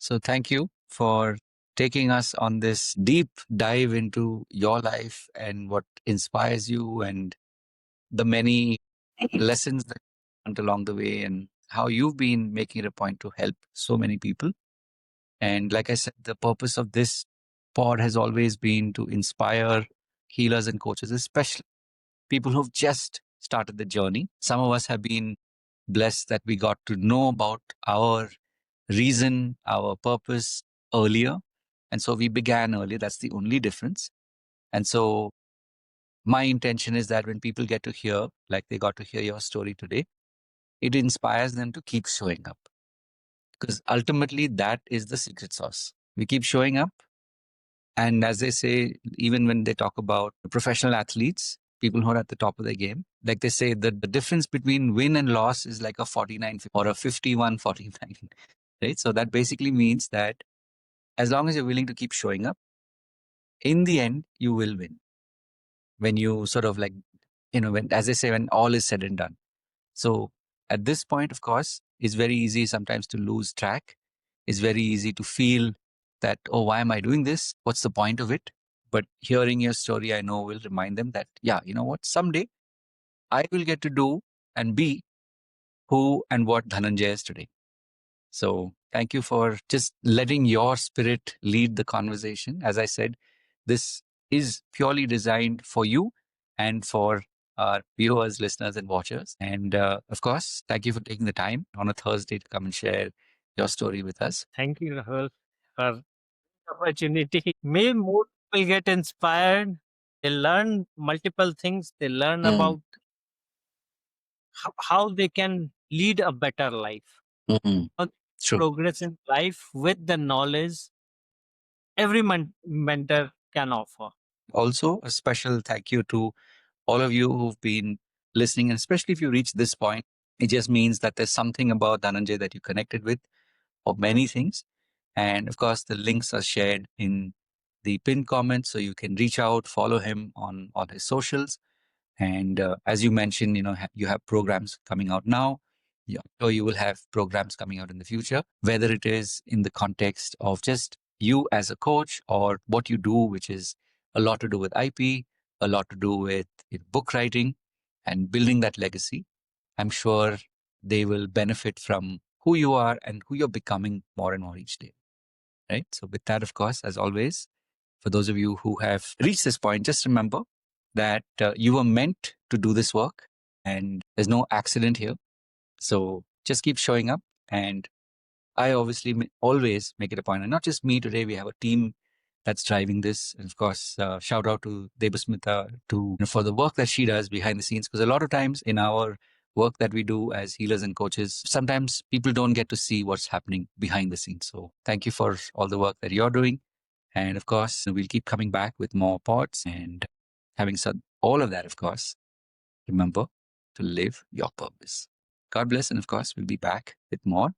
So thank you for taking us on this deep dive into your life and what inspires you and the many lessons that you learned along the way and how you've been making it a point to help so many people. And like I said, the purpose of this pod has always been to inspire healers and coaches, especially people who've just started the journey. Some of us have been blessed that we got to know about our reason, our purpose earlier. And so we began early. That's the only difference. And so my intention is that when people get to hear, like they got to hear your story today, it inspires them to keep showing up. Because ultimately, that is the secret sauce. We keep showing up. And as they say, even when they talk about professional athletes, people who are at the top of their game, like they say that the difference between win and loss is like a 49 or a 51-49, right? So that basically means that as long as you're willing to keep showing up, in the end, you will win. When you sort of like, when, as they say, when all is said and done. So at this point, of course, it's very easy sometimes to lose track. It's very easy to feel that, oh, why am I doing this? What's the point of it? But hearing your story, I know will remind them that, yeah, you know what? Someday I will get to do and be who and what Dhananjay is today. So thank you for just letting your spirit lead the conversation. As I said, this is purely designed for you and for our viewers, listeners, and watchers. And of course, thank you for taking the time on a Thursday to come and share your story with us. Thank you, Rahul, for the opportunity. May more people get inspired. They learn multiple things. They learn about how they can lead a better life. Mhm. How True. progress in life with the knowledge every mentor can offer. Also, a special thank you to all of you who've been listening, and especially if you reach this point, it just means that there's something about Dhananjay that you connected with, or many things. And of course, the links are shared in the pinned comment, so you can reach out, follow him on all his socials. And as you mentioned, you have programs coming out now. Yeah, so you will have programs coming out in the future, whether it is in the context of just you as a coach or what you do, which is a lot to do with IP, a lot to do with book writing and building that legacy. I'm sure they will benefit from who you are and who you're becoming more and more each day. Right. So with that, of course, as always, for those of you who have reached this point, just remember that you were meant to do this work and there's no accident here. So just keep showing up. And I obviously always make it a point, and not just me today, we have a team that's driving this. And of course, shout out to Debasmita for the work that she does behind the scenes. Because a lot of times in our work that we do as healers and coaches, sometimes people don't get to see what's happening behind the scenes. So thank you for all the work that you're doing. And of course, we'll keep coming back with more pods. And having said all of that, of course, remember to live your purpose. God bless. And of course, we'll be back with more